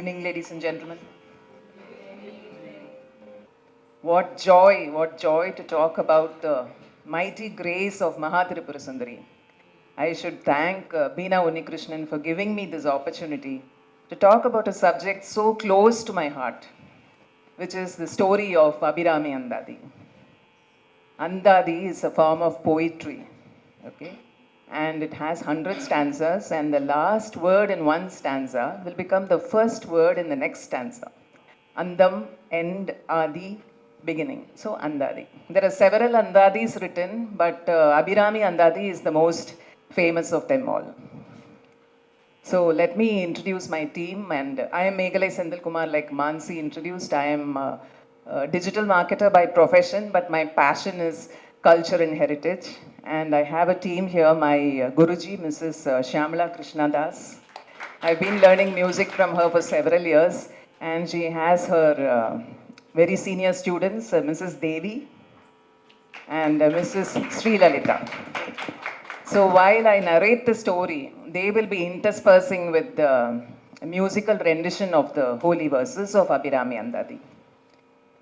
evening, ladies and gentlemen. What joy to talk about the mighty grace of Mahatripura Sundari. I should thank Beena Unnikrishnan for giving me this opportunity to talk about a subject so close to my heart, which is the story of Abirami Andadhi. Andadi is a form of poetry, okay? And it has 100 stanzas, and the last word in one stanza will become the first word in the next stanza. Andam, end, Adi, beginning. So, Andadi. There are several Andadis written, but Abirami Andadhi is the most famous of them all. So, let me introduce my team, and I am Megalai Senthilkumar, like Mansi introduced. I am a digital marketer by profession, but my passion is culture and heritage. And I have a team here, my Guruji, Mrs. Shyamala Krishna Das. I've been learning music from her for several years, and she has her very senior students, Mrs. Devi and Mrs. Sri Lalita. So while I narrate the story, they will be interspersing with the musical rendition of the holy verses of Abirami Andadhi.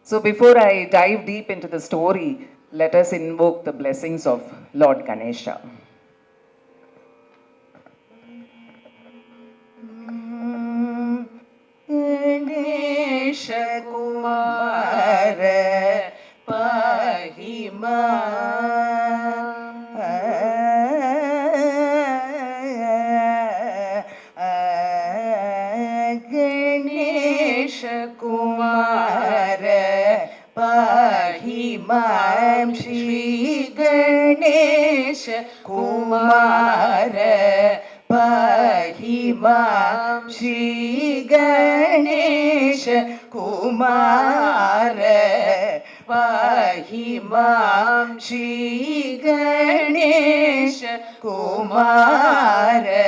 So before I dive deep into the story, let us invoke the blessings of Lord Ganesha. Ganesha Kumara Pahima Ganesha Kumara Pahimam Shri Ganesha Kumara Pahimam Shri Ganesha Kumara Pahimam Shri Ganesha Kumara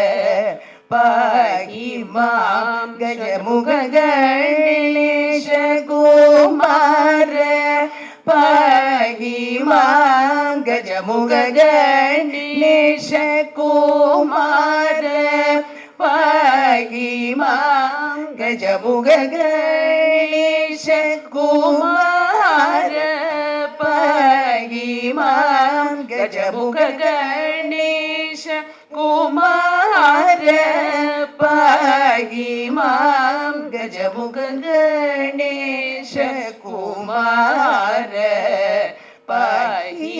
Pahimam Gajamuga Ganesha Kumara Pahimam Gajamuga Ganesha Kumara Pahimam Gajamuga Ganesha Kumara Pahimam Gajamuga Ganesha Kumara Pahimam Gajamuga Ganesha Kumara Pahimam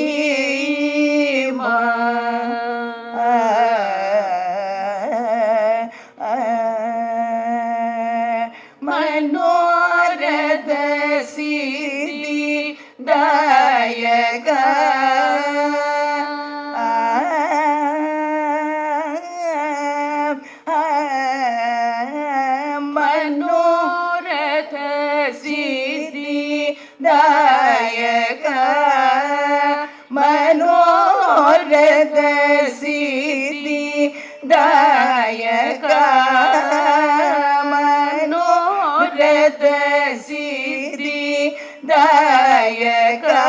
Manorada Siddhi Dayaka Manoratha Siddhi Dayaka Manoratha Siddhi Dayaka Manoratha Siddhi Dayaka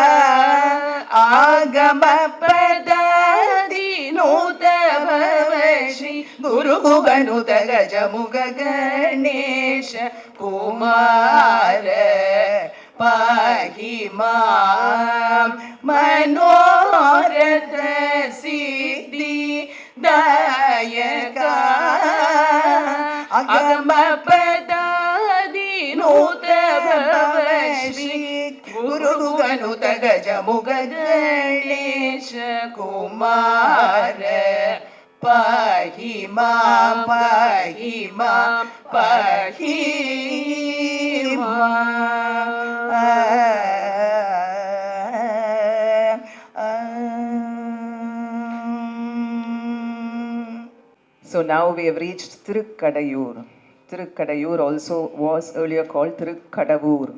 Agama Padadi Nuta Bhavashi Guru Ganuta Gajamuga Ganesha Kumara Pahimam Manoratha Siddhi Dayaka Agama Padadi Nuta Bhavashi Guru Ganuta Gajamuga Ganesha Kumara Pahimam Pahimam Pahimam. So now we have reached Thirukkadayur. Thirukkadayur also was earlier called Thirukkadavur.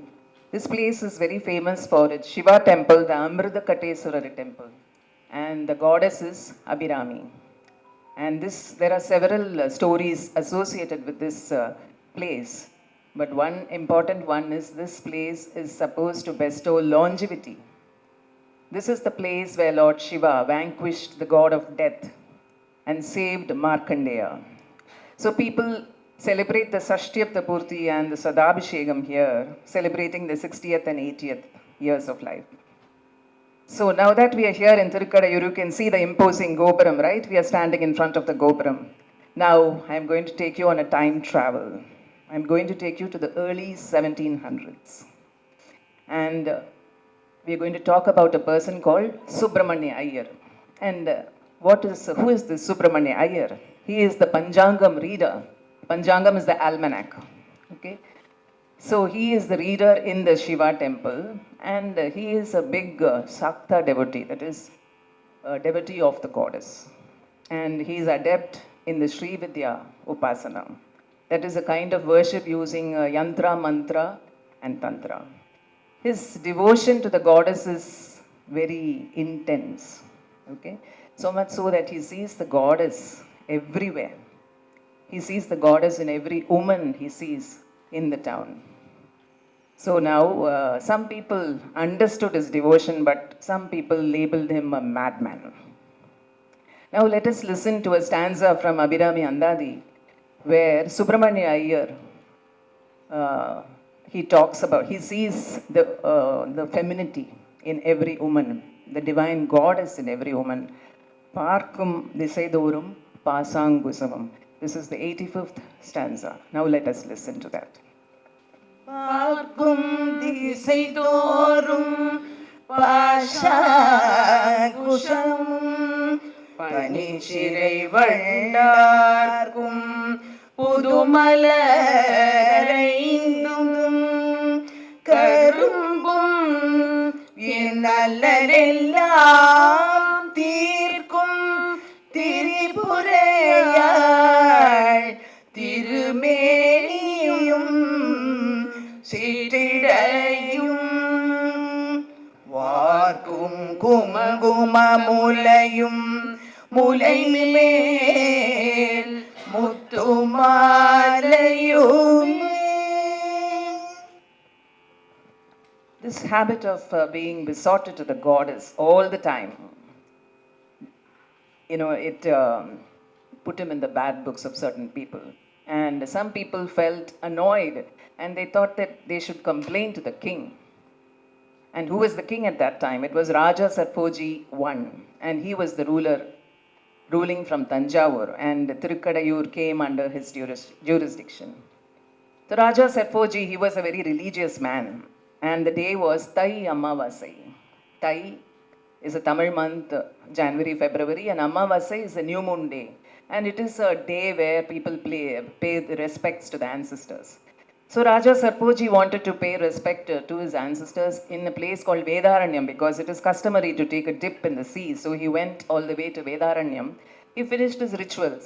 This place is very famous for its Shiva temple, the Amridakateswarara temple, and the goddess is Abirami. And there are several stories associated with this place. But one important one is this place is supposed to bestow longevity. This is the place where Lord Shiva vanquished the god of death and saved Markandeya. So people celebrate the Sashthyapta Purti and the Sadabhishegam here, celebrating the 60th and 80th years of life. So now that we are here in Tirukadayur, you can see the imposing Gopuram, right? We are standing in front of the Gopuram. Now I'm going to take you on a time travel. I'm going to take you to the early 1700s. And we're going to talk about a person called Subramanya Iyer. And who is this Subramanya Iyer? He is the Panchangam reader. Panchangam is the almanac. Okay. So he is the reader in the Shiva temple, and he is a big Sakta devotee, that is, a devotee of the goddess. And he is adept in the Sri Vidya Upasana. That is a kind of worship using yantra, mantra, and tantra. His devotion to the goddess is very intense. Okay? So much so that he sees the goddess everywhere. He sees the goddess in every woman he sees in the town. So now, some people understood his devotion, but some people labeled him a madman. Now, let us listen to a stanza from Abirami Andadhi, where Subramanya Iyer, he sees the femininity in every woman, the divine goddess in every woman. Parkum Disaidorum Pasangusavam. This is the 85th stanza. Now, let us listen to that. பார்க்கும் திசை தோறும் பாஷாங்குஷமும் பனிச்சிறை வண்டார்க்கும் புதுமலரைந்தும் கரும்பும் நல்லரெல்லாம் தீர்க்கும் திரிபுரையாள் திருமேனியும் சிற்றிடையும் வார்க்கும் குமகும முலையும் முலைமேல் முத்துமாலையுமே. This habit of being besotted to the goddess all the time, it put him in the bad books of certain people. And some people felt annoyed and they thought that they should complain to the king. And who was the king at that time? It was Raja Sarpoji I, and he was the ruling from Tanjavur, and Tirukadayur came under his jurisdiction. So Raja Sarpoji, he was a very religious man, and the day was Thai Amavasai. Thai is a Tamil month, January, February, and Amavasai is a new moon day. And it is a day where people pay the respects to the ancestors. So Raja Sarpoji wanted to pay respect to his ancestors in a place called Vedaranyam because it is customary to take a dip in the sea. So he went all the way to Vedaranyam. He finished his rituals.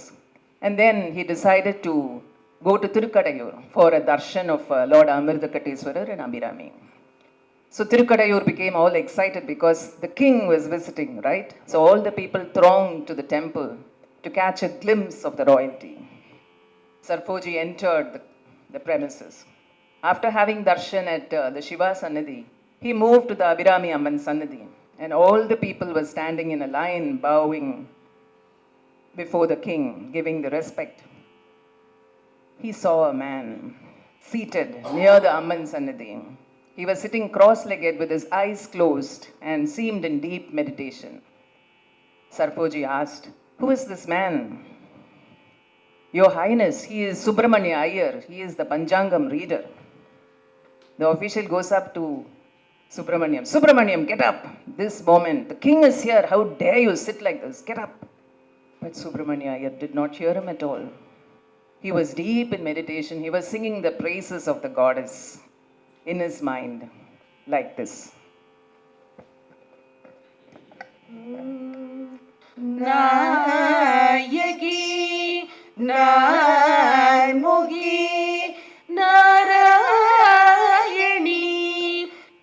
And then he decided to go to Tirukadayur for a darshan of Lord Amirthakateswarar and Abirami. So Tirukadayur became all excited because the king was visiting, right? So all the people thronged to the temple to catch a glimpse of the royalty. Sarpoji entered the premises. After having darshan at the Shiva Sannidhi, he moved to the Abirami Amman Sannidhi, and all the people were standing in a line, bowing before the king, giving the respect. He saw a man seated near the Amman Sannidhi. He was sitting cross-legged with his eyes closed and seemed in deep meditation. Sarpoji asked, "Who is this man?" "Your Highness, he is Subramanya Iyer. He is the Panchangam reader." The official goes up to Subramanyam. "Subramanyam, get up. This moment. The king is here. How dare you sit like this? Get up." But Subramanya Iyer did not hear him at all. He was deep in meditation. He was singing the praises of the goddess in his mind like this. Nayagi Narmugi Narayani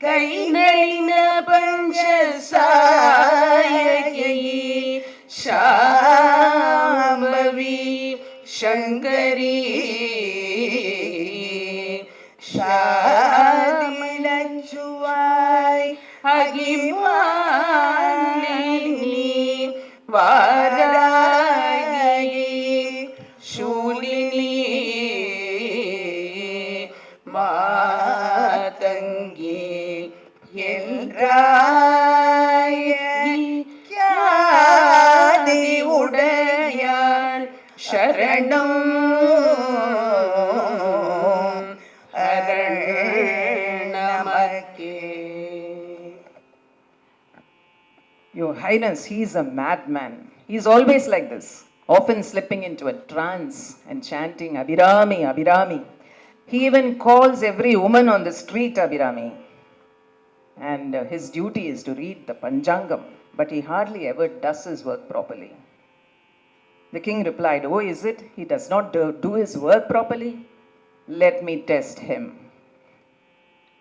Kainalina Panchasayagi Shambhavi Shankari Shadilanchuai Agimani Varagi Shulini Matangi என்றாய் க்யாதி உடையாள் சரணம் அரண் நமக்கே. Your Highness, he is a madman. He is always like this, often slipping into a trance and chanting Abirami, Abirami. He even calls every woman on the street Abirami. And his duty is to read the Panjangam, but he hardly ever does his work properly. The king replied, "Oh, is it? He does not do his work properly? Let me test him.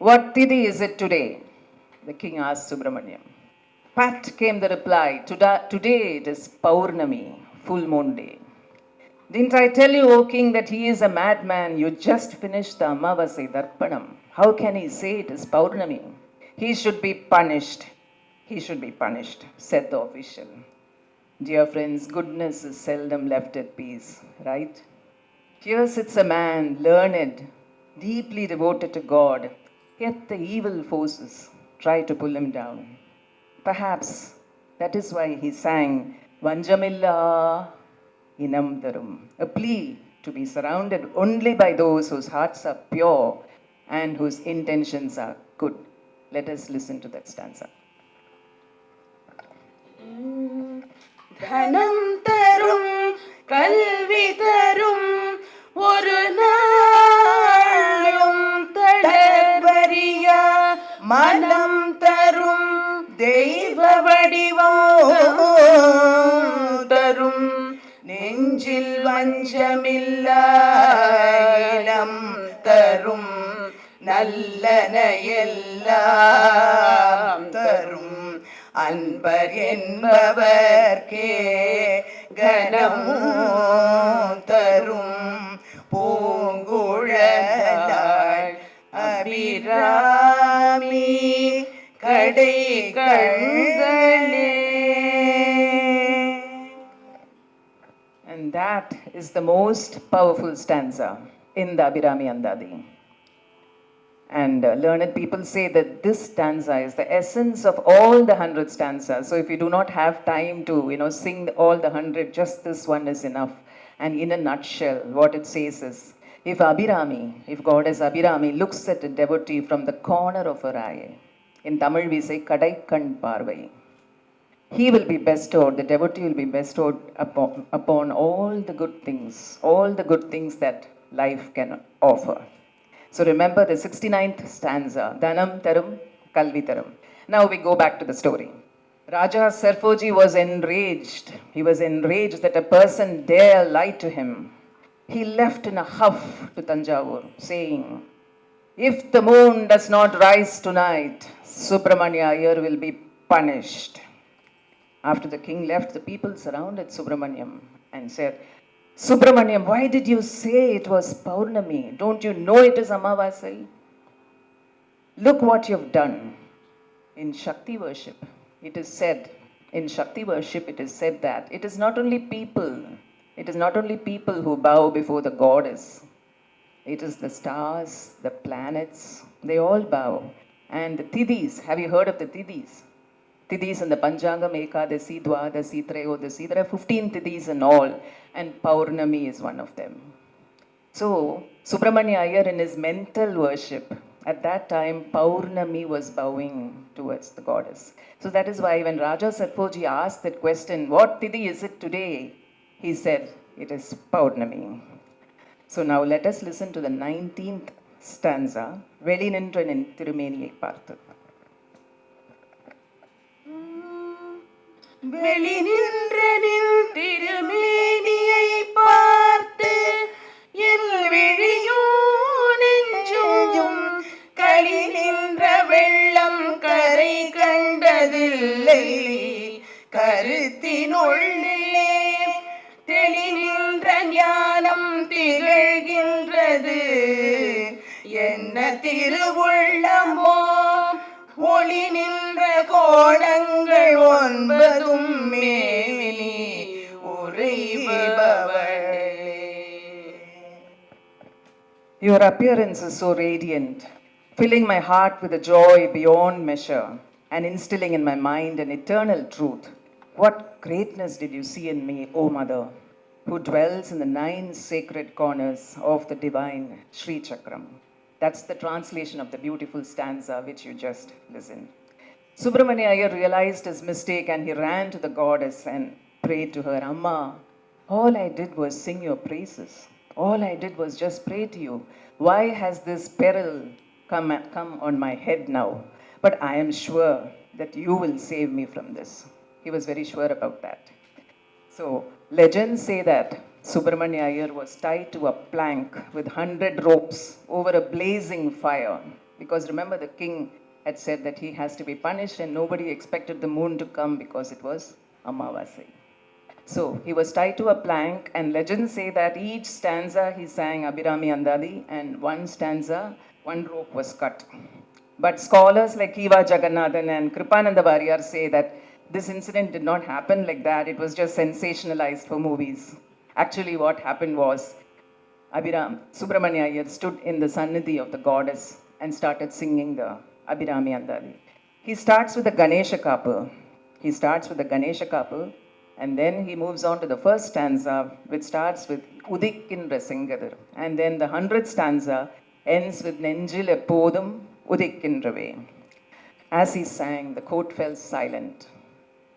What Tithi is it today?" The king asked Subramanyam. Pat came the reply, "Today it is Paurnami, full moon day." "Didn't I tell you, O king, that he is a madman? You just finished the Amavasai Darpanam. How can he say it is Paurnami? He should be punished. He should be punished," said the official. Dear friends, goodness is seldom left at peace, right? Here sits a man, learned, deeply devoted to God, yet the evil forces try to pull him down. Perhaps that is why he sang Vanjamilla Inam Tharum, a plea to be surrounded only by those whose hearts are pure and whose intentions are good. Let us listen to that stanza. தனம் தரும் கல்வி தரும் ஒரு நாளும் தளர்வறியா மனம் தரும் தெய்வ வடிவம் தரும் நெஞ்சில் வஞ்சமில்லா இனம் தரும் நல்லன எல்லாம் தரும் அன்பர் என்பவர்க்கே கனம் தரும் பூங்குழலாள் அபிராமி கடை கண்களே. And that is the most powerful stanza in the Abirami Andadhi. And learned people say that this stanza is the essence of all the 100 stanzas. So if you do not have time to, sing all the 100, just this one is enough. And in a nutshell, what it says is, if Goddess Abirami looks at a devotee from the corner of her eye, in Tamil we say Kadai Kan Parvai, he will be bestowed, the devotee will be bestowed upon all the good things that life can offer. So remember the 69th stanza, Dhanam Tarum Kalvi Tarum. Now we go back to the story. Raja Sarfoji was enraged. He was enraged that a person dare lie to him. He left in a huff to Tanjavur, saying, "If the moon does not rise tonight, Subramanya Iyer will be punished." After the king left, the people surrounded Subramanyam and said, "Subramanyam, why did you say it was Paurnami? Don't you know it is Amavasai? Look what you've done." In Shakti worship, it is said that it is not only people who bow before the goddess. It is the stars, the planets, they all bow. And the Tidis, have you heard of the Tidis? Tidis in the Panjangam, Ekaa, Dwadasi, Trayodasi, there are 15 Tidis in all, and Paurnami is one of them. So, Subramanya Iyer in his mental worship, at that time, Paurnami was bowing towards the goddess. So that is why when Raja Sarfoji asked that question, "What Tithi is it today?" he said, "It is Paurnami." So now let us listen to the 19th stanza, Veli Nindranin Thirumeniyai Paarthu. வெளி நின்ற நின் திருமேனியை பார்த்து என் விழியும் நெஞ்சும் களி நின்ற வெள்ளம் கரை கண்டதில்லை கருத்தினுள்ளே தெளி நின்ற ஞானம் திகழ்கின்றது என்ன திருவுள்ளமோ ஒளி நின்ற கோணங்கள் 9 மேலி உறைபவளே. Your appearance is so radiant, filling my heart with a joy beyond measure and instilling in my mind an eternal truth. What greatness did you see in me, O Mother, who dwells in the 9 sacred corners of the divine Sri Chakram? That's the translation of the beautiful stanza which you just listened. Subramanya Iyer realized his mistake and he ran to the goddess and prayed to her, Amma, all I did was sing your praises. All I did was just pray to you. Why has this peril come on my head now? But I am sure that you will save me from this. He was very sure about that. So, legends say that Subramanya Iyer was tied to a plank with 100 ropes over a blazing fire. Because remember, the king had said that he has to be punished, and nobody expected the moon to come because it was Amavasai. So, he was tied to a plank, and legends say that each stanza he sang Abirami Andadhi, and one stanza, one rope was cut. But scholars like Kiva Jagannathan and Kripananda Variyar say that this incident did not happen like that. It was just sensationalized for movies. Actually, what happened was Subramanya Iyer stood in the Sannidhi of the goddess and started singing the Abirami Andadhi. He starts with the Ganesha Kapu. And then he moves on to the first stanza, which starts with Udikkin Rasingadir. And then the 100th stanza ends with Nenjil Epodum Udikkindrave. As he sang, the court fell silent.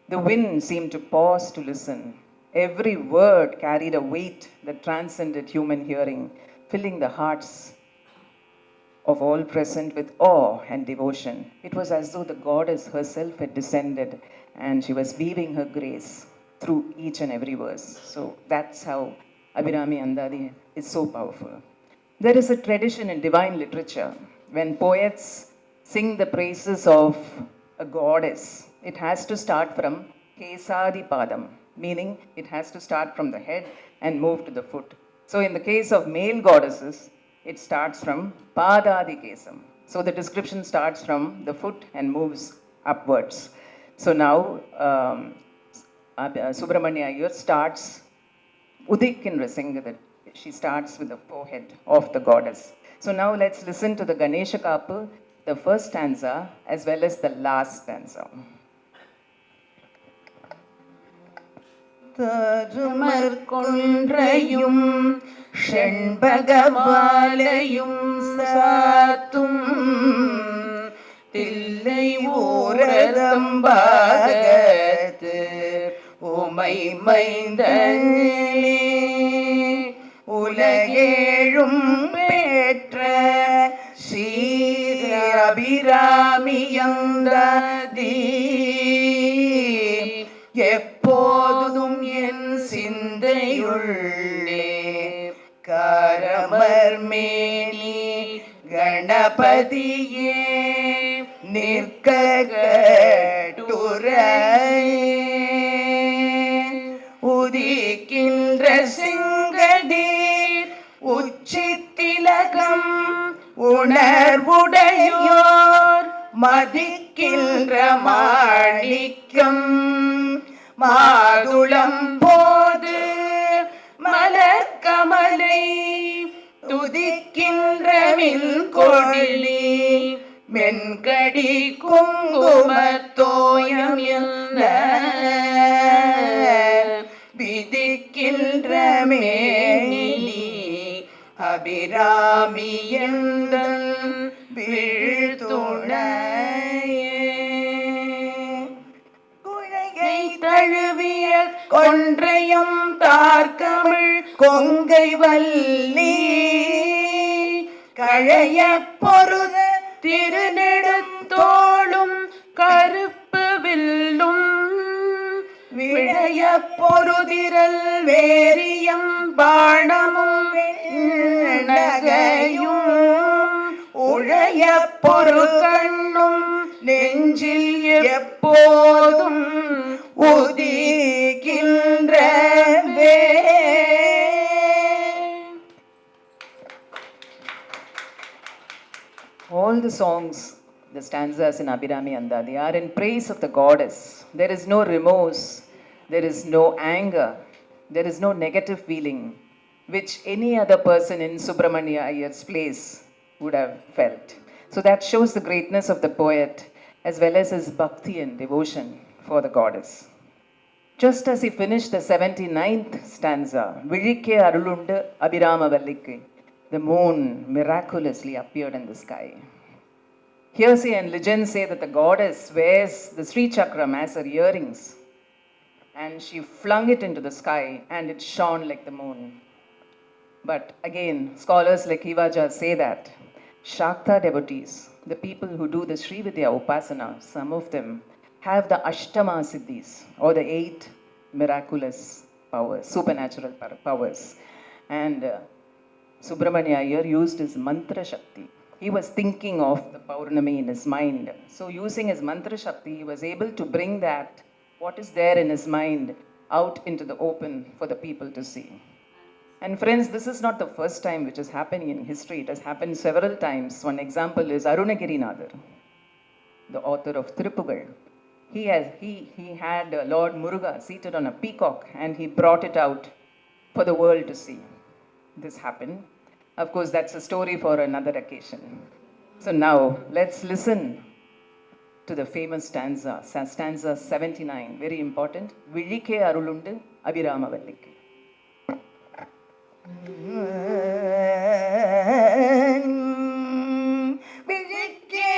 The wind seemed to pause to listen. Every word carried a weight that transcended human hearing, filling the hearts of all present with awe and devotion. It was as though the goddess herself had descended and she was weaving her grace through each and every verse. So that's how Abirami Andadhi is so powerful. There is a tradition in divine literature when poets sing the praises of a goddess, it has to start from Kesadi Padam, meaning it has to start from the head and move to the foot. So in the case of male goddesses, it starts from Padadi Kesam. So the description starts from the foot and moves upwards. So now Subramanya Iyer starts Udikkin Rasingadat. She starts with the forehead of the goddess. So now let's listen to the Ganesha Kapu, the first stanza as well as the last stanza. தருமற்கொன்றையும் செண்பகமாலையும் சாத்தும் Thillai ஊரதம்பாகத்து உமை மைந்தனே உலகேழும் பெற்ற சீர் அபிராமி அந்தாதி எப்போதும் என் சிந்தையுள்ளே காரமர்மேனி கணபதியே நிற்க உதிக்கின்ற சிங்கடீர் உச்சித்திலகம் உணர்வுடையோர் மதிக்கின்ற மாணிக்கம் மாதுளம் போது மலர்கமலை துதிக்கின்ற மின்கொடிலி மென்கடி குங்குமத்தோயம் என்ன விதிக்கின்ற மேனிலி அபிராமி எந்தன் வீழ்த்துணையே குழையை தழுவிய கொன்றையும் தார்கமிழ் கொங்கை வல்லி கழைய பொருத திருநெடுந்தோளும் கருப்பு வில்லும் விழைய பொருதிரல் வேரியம் பாணமும் நகையும் உழைய பொரு கண்ணும் நெஞ்சில் எப்போதும் உதிக்கின்றவே. All the songs, the stanzas in Abirami Andadhi are in praise of the goddess. There is no remorse, there is no anger, there is no negative feeling. which any other person in Subramanya Iyer's place would have felt. So that shows the greatness of the poet as well as his bhakti and devotion for the goddess. Just as he finished the 79th stanza, Vizhikke Arulundu Abirama Vallikku, the moon miraculously appeared in the sky. Hearsay and legends say that the goddess wears the Sri Chakram as her earrings, and she flung it into the sky and it shone like the moon. But again, scholars like Hivaja say that Shakta devotees, the people who do the Sri Vidya Upasana, some of them have the Ashtama Siddhis, or the 8 miraculous powers, supernatural powers. And Subramanya Iyer used his mantra Shakti. He was thinking of the Paurnami in his mind. So, using his mantra Shakti, he was able to bring that, what is there in his mind, out into the open for the people to see. And friends, this is not the first time which is happening in history. It has happened several times. One example is Arunagirinadar, the author of Thirupugal. He had Lord Muruga seated on a peacock and he brought it out for the world to see. This happened. Of course, that's a story for another occasion. So now, let's listen to the famous stanza 79, very important. Vizhikke Arulundu Abirama Vallikku. விழிக்கே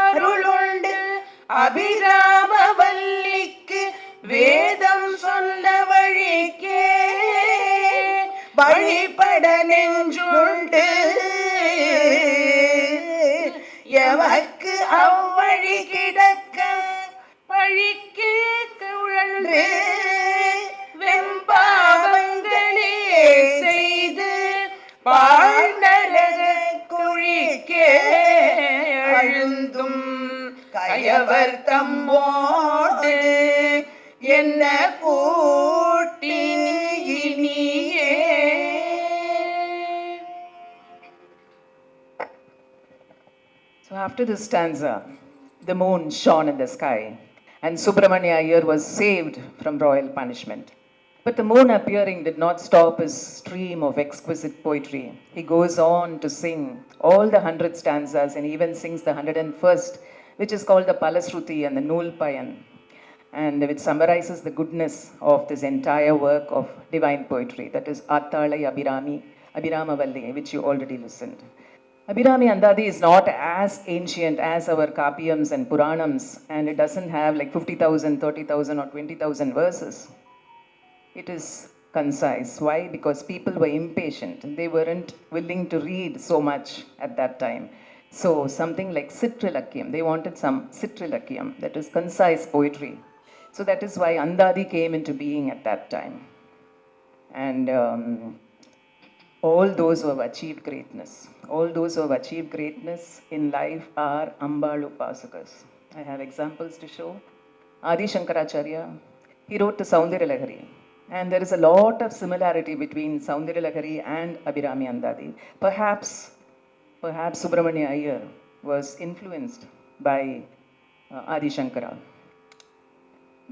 அருளுண்டு அபிராம வல்லிக்கு வேதம் சொன்ன வழிக்கே வழிபட நெஞ்சுண்டு எமக்கு அவ்வழி கிடக்க வழிக்கே உழன்று வெம்பாவங்களே செய்து பாழ்நரக குழிக்கே அழுந்தும் கயவர் தம்மோடு என்ன கூட்டி இனியே. So after this stanza, the moon shone in the sky and Subramanya Iyer was saved from royal punishment. But the moon appearing did not stop his stream of exquisite poetry. He goes on to sing all the 100 stanzas and even sings the 101st, which is called the Palasruti and the Nulpayan, and which summarizes the goodness of this entire work of divine poetry, that is Attalai Abirama Valli, which you already listened. Abirami Andadhi is not as ancient as our Kapiyams and Puranams, and it doesn't have like 50,000, 30,000 or 20,000 verses. It is concise. Why? Because people were impatient. They weren't willing to read so much at that time. So something like Citrilakyam, they wanted some Citrilakyam, that is concise poetry. So that is why Andadi came into being at that time. And all those who have achieved greatness, in life are Ambalu Pasakas. I have examples to show. Adi Shankaracharya, he wrote the Saundaryalahari. And there is a lot of similarity between Saundaryalahari and Abirami Andadhi. Perhaps Subramanya Iyer was influenced by Adi Shankara.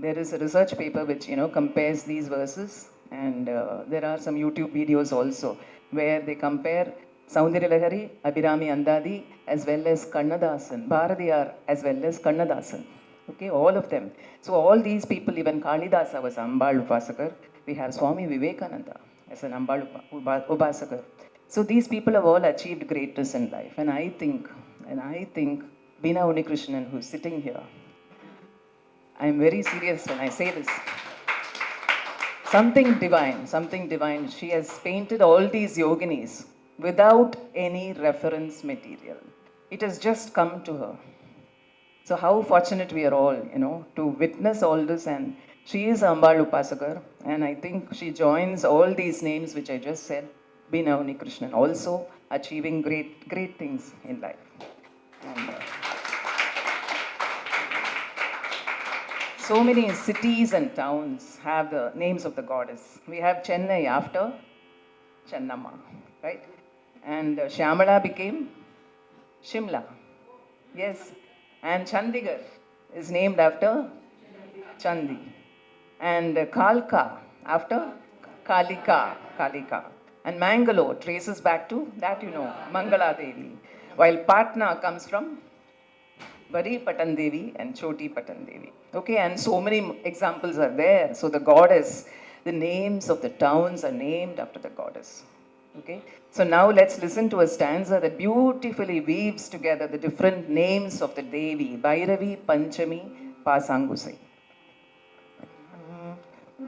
There is a research paper which compares these verses, and there are some YouTube videos also where they compare Saundaryalahari, Abirami Andadhi, as well as Kannadasan, Bharadiyar, as well as Kannadasan. Okay, all of them. So all these people, even Kalidasa was Ambal Upasakar. We have Swami Vivekananda as an Ambal Upasakar. So these people have all achieved greatness in life. And I think Beena Unnikrishnan, who's sitting here, I'm very serious when I say this. Something divine. She has painted all these yoginis without any reference material. It has just come to her. So how fortunate we are all, to witness all this. And she is Ambal Upasakar, and I think she joins all these names which I just said, Beena Unnikrishnan, also achieving great things in life. And so many cities and towns have the names of the goddess. We have Chennai after Chennamma, right? And Shyamala became Shimla. Yes. And Chandigarh is named after Chandi. And Kalka after Kalika. And Mangalore traces back to that, Mangala Devi. While Patna comes from Bari Patan Devi and Choti Patan Devi. Okay, and so many examples are there. So the goddess, the names of the towns are named after the goddess. Okay, so now let's listen to a stanza that beautifully weaves together the different names of the Devi, Bhairavi, Panchami, Pasangusai.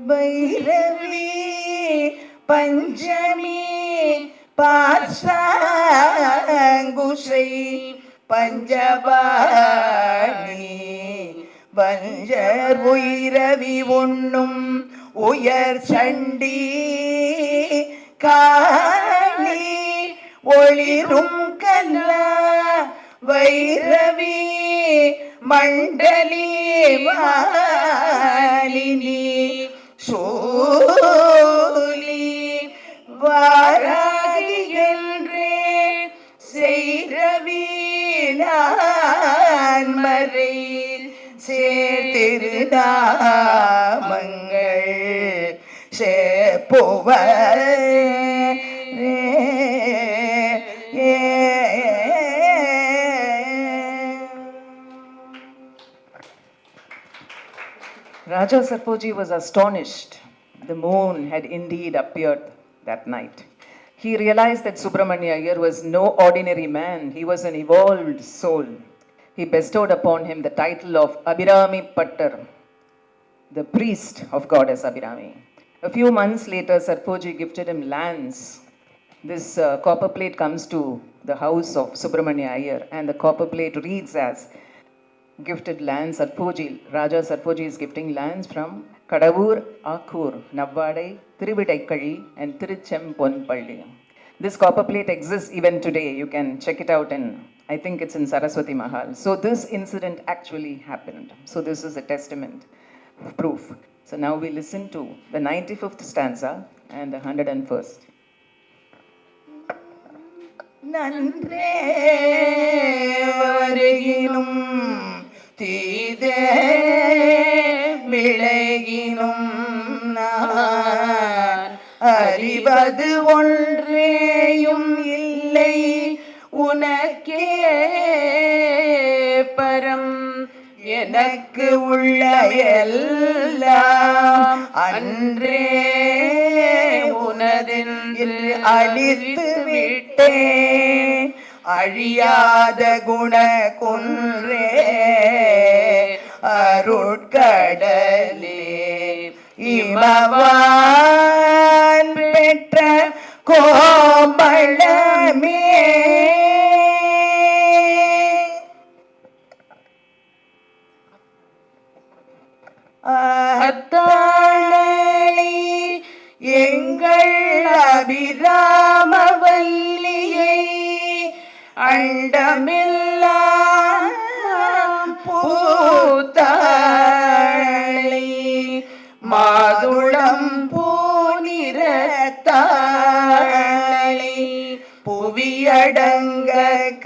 Bhairavi, Panchami, Pasangusai, Panjabani, Banjar Uiravi Unnum, Uyar Sandi, Kali, Olirum Kala, Bhairavi, Mandali, Malini, Soli, Varagi Andre, Seiravi, Nanmare, Sertirnamangal, Raja Sarpoji was astonished. The moon had indeed appeared that night. He realized that Subramanya Iyer was no ordinary man. He was an evolved soul. He bestowed upon him the title of Abirami Pattar, the priest of goddess Abirami. A few months later, Sarpoji gifted him lands. This copper plate comes to the house of Subramanya Iyer, and the copper plate reads as gifted lands. Raja Sarpoji is gifting lands from Kadavur, Akur, Navvadai, Thiruvidaikali, and Tiruchemponpalli. This copper plate exists even today. You can check it out I think it's in Saraswati Mahal. So this incident actually happened. So this is a testament of proof. So now we listen to the 95th stanza and the 101st. நன்றே வருகினும் தீதே விளைகினும் நான் அறிவது ஒன்றேயும் இல்லை உனக்கே பரம் எனக்கு உள்ள எல்லாம் அன்றே உனதென்று அழித்து விட்டேன் அழியாத குண குன்றே அருட்கடலே இமவான் பெற்ற கோமளமே அத்தாளி எங்கள் அபிராமவல்லியை அண்டமெல்லாம் பூத்தாளி மாதுளம் பூநிறத்தாளி புவியடங்க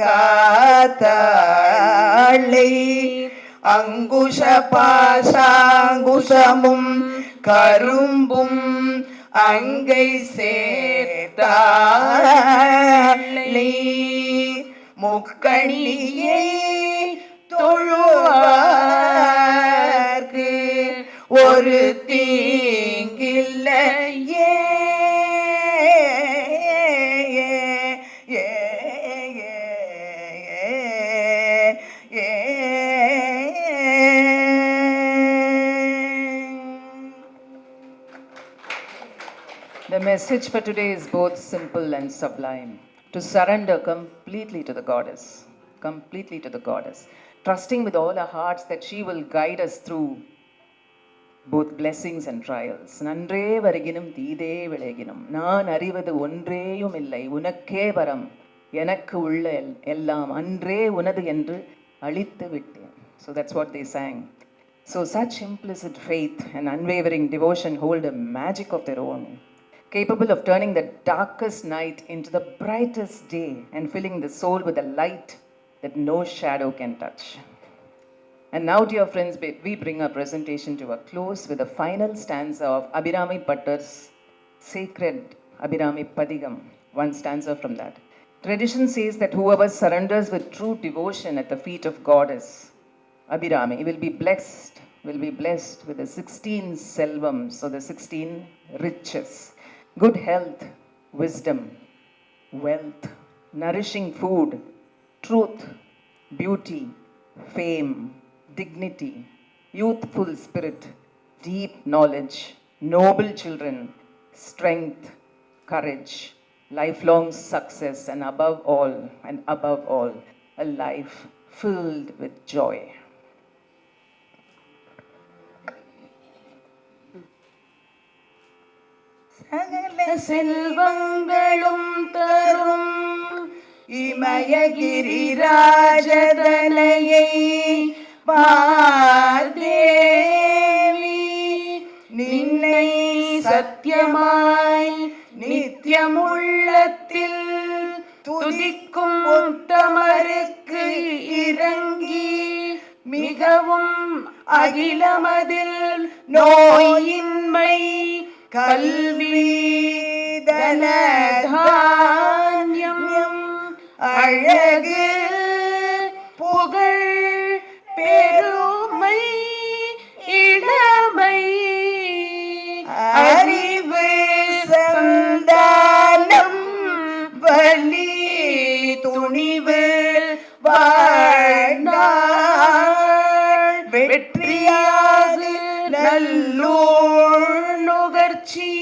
காத்தாளி அங்குஷ பாசாங்குசமும் கரும்பும் அங்கை சேர்த்தாளி முக்கணியை தொழுவார்க்கு ஒரு தீங்கில்லையே The message for today is both simple and sublime. To surrender completely to the goddess, trusting with all our hearts that she will guide us through both blessings and trials. நன்றே வருகினும் தீதே விளைகினும் நான் அறிவது ஒன்றேயும் இல்லை உனக்கே வரம் எனக்கு உள்ள எல்லாம் அன்றே உனது என்று அழித்து விட்டேன். So that's what they sang. So such implicit faith and unwavering devotion hold a magic of their own, capable of turning the darkest night into the brightest day and filling the soul with a light that no shadow can touch. And now, dear friends, we bring our presentation to a close with the final stanza of Abirami Pattar's sacred Abirami Padigam, one stanza from that. Tradition says that whoever surrenders with true devotion at the feet of Goddess, Abirami, will be blessed with the 16 selvams, or the 16 riches, good health, wisdom, wealth, nourishing food, truth, beauty, fame, dignity, youthful spirit, deep knowledge, noble children, strength, courage, lifelong success, and above all, a life filled with joy. சகல செல்வங்களும் தரும் இமயகிரி ராஜதனையை பார்தேவி நின்னை சத்தியமாய் நித்தியமுள்ளத்தில் துதிக்கும் உத்தமருக்கு இறங்கி மிகவும் அகிலமதில் நோயின்மை கல்வி தனதான்யம் அழகு புகழ் பெருமை இளமை அறிவு சந்தானம் வலி துணிவு வாழ்நாள் வெற்றியாக நல்லூர் நுகர்ச்சி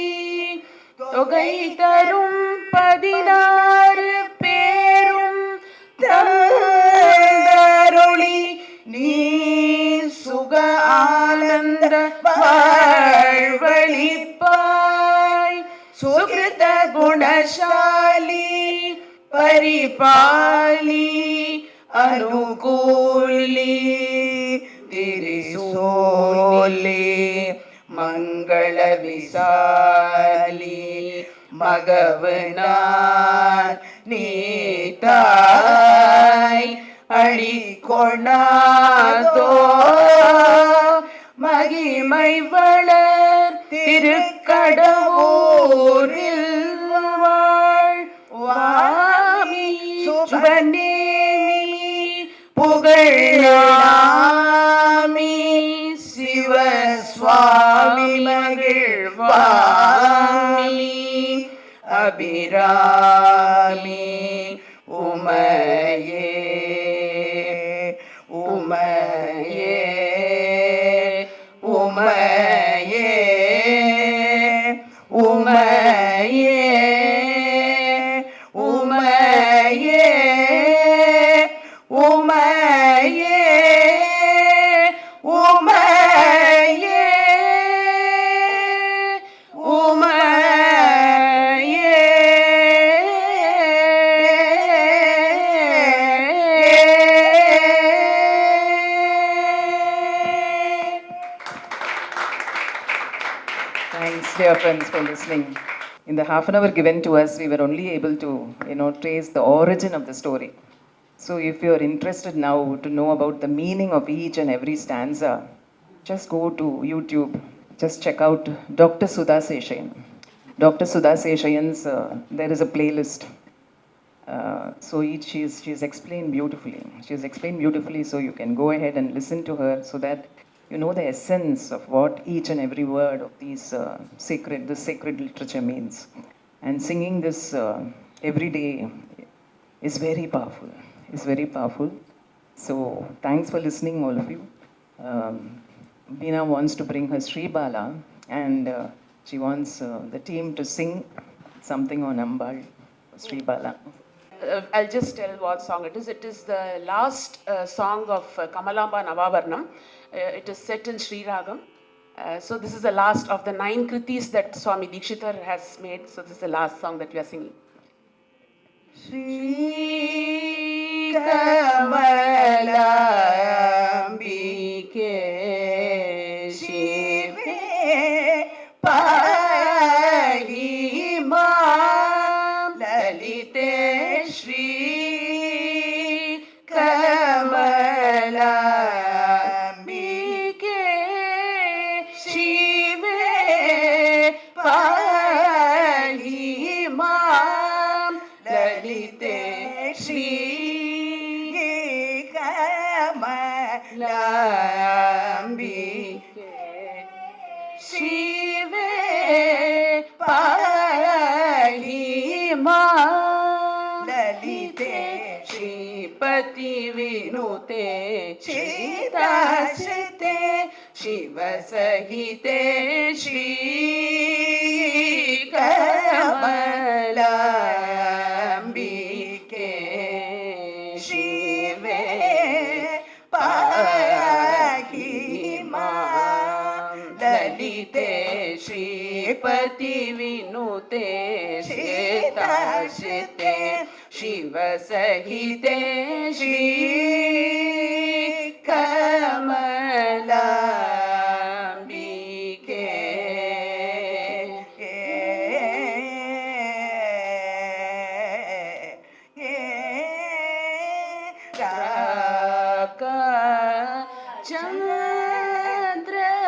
தொகை தரும் 16 பேரும் தந்தருளி நீ சுக ஆனந்த வாழ்வழிப்பாய் சுகிருத குணசாலி பரிபாலி அனுகூலி திரிசூலி மங்கள விசாலி மகவனார் நீதாய் அழிகொணாதோ மகிமை வளர் திருக்கடவூரில் வாழ் வாமி சுபநேமி புகழாமி சிவசுவாமி மகிழ்வாமி அபிராமி உமையே உமையே உமையே உமையே உமையே உமையே உமையே உமையே Thanks, dear friends, for listening. In the half an hour given to us, we were only able to, trace the origin of the story. So if you are interested now to know about the meaning of each and every stanza, just go to YouTube. Just check out Dr. Sudha Seshayan. Dr. Sudha Seshayan's, there is a playlist. So she's explained beautifully. She's explained beautifully, so you can go ahead and listen to her so that you know the essence of what each and every word of this sacred literature means. And singing this every day is very powerful. It's very powerful. So thanks for listening, all of you. Beena wants to bring her Sri Bala, and she wants the team to sing something on Ambal, Sri Bala. I'll just tell what song it is. It is the last song of Kamalamba Navavarnam. It is set in Sri Ragam. So this is the last of the 9 kritis that Swami Dikshitar has made. So this is the last song that we are singing. Shri Kamalambike Shive Pahimam Lalite Shri Kamalambike Shive Pahimam Shripati विनुते श्रीदाश्रिते शिवसहिते श्रीकमलाम्बिके शिवे पाहि मां ललिते श्रीपति विनुते श्रीदाश्रिते शिवसहिते श्रीकमलाम्बिके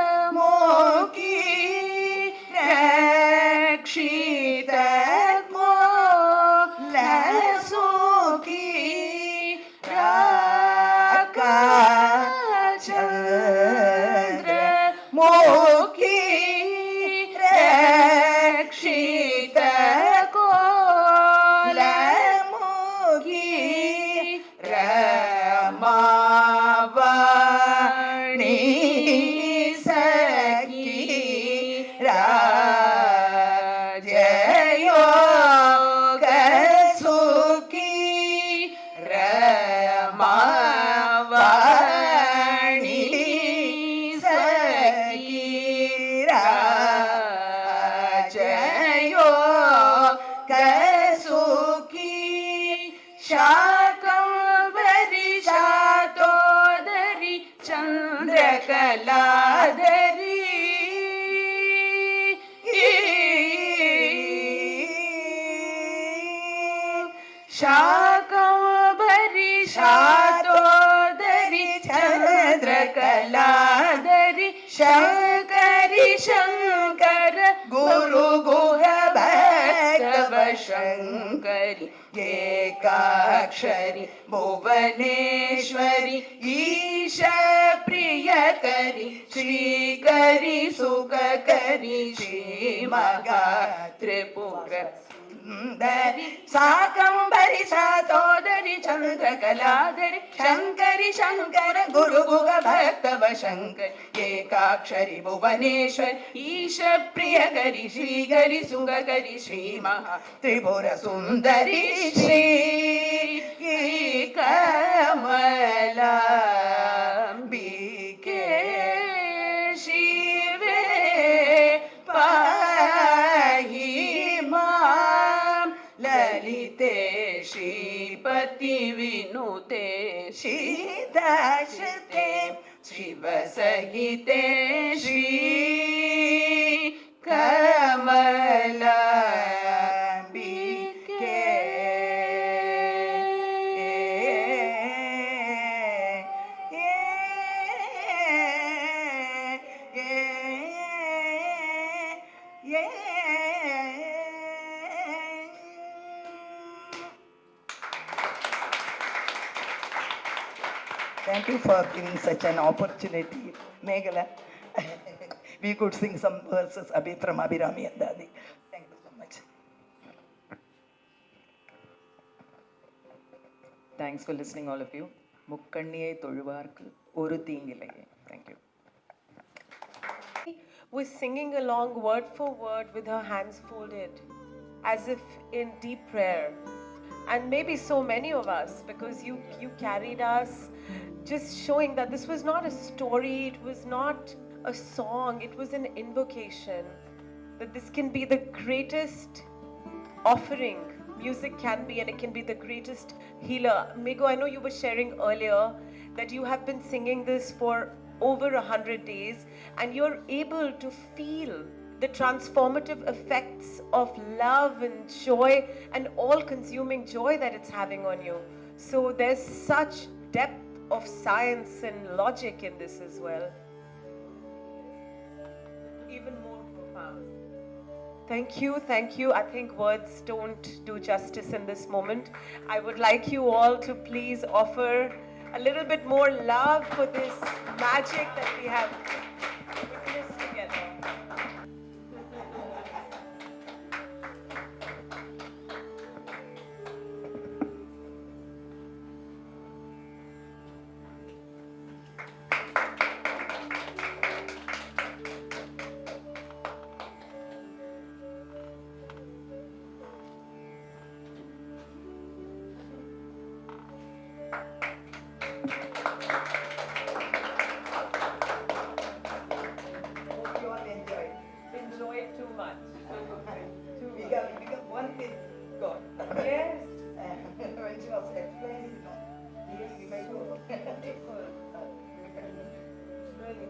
चन्द्रमुखी रक्षित लसुखी राका चन्द्रमुखी रक्षित कोलमुखी रमावाणी सखी राजयोग सुखी रमावाणी सखी राजयोग सुखी शाकंभरी शातोदरी चंद्रकलाधरी शाकंभरी शातोदरी चंद्रकलाधरी शंकरी शंकर गुरु गुह भैरव शंकरी एकाक्षरी भुवनेश्वरी ईश प्रियकरी श्रीकरी सुखकरी श्री मगा त्रिपुर सुंदरी शाकंभरी शातोदरी चंद्रकलाधरी शंकरी शंकर गुरु गुह भक्तव शंकर एकाक्षरी भुवनेश्वर ईश प्रियकरी श्रीकरी सुखकरी श्री महा त्रिपुर सुंदरी श्री कमलाम्बिके शिवे पाहि मां ललिते Shripati विनुते श्रीदाश्रिते शिवसहिते Shri कमलाम्बिके Thank you for giving such an opportunity, Megala. We could sing some verses a bit from Abirami Andadhi. Thank you so much. Thanks for listening, all of you. முக்கண்ணியை தொழுவார்க்கு ஒரு தீங்கில்லையே. Thank you. Was singing along word for word with her hands folded, as if in deep prayer. And maybe so many of us, because you carried us, just showing that this was not a story, it was not a song, it was an invocation. That this can be the greatest offering music can be, and it can be the greatest healer. Mego, I know you were sharing earlier that you have been singing this for over 100 days, and you're able to feel the transformative effects of love and joy and all-consuming joy that it's having on you. So there's such depth of science and logic in this as well. Even more profound. Thank you, thank you. I think words don't do justice in this moment. I would like you all to please offer a little bit more love for this magic that we have witnessed together. Hope you all enjoyed. Enjoy it too much. We got one thing got. Yes. When she was explaining, you know, we might go. Beautiful. Really.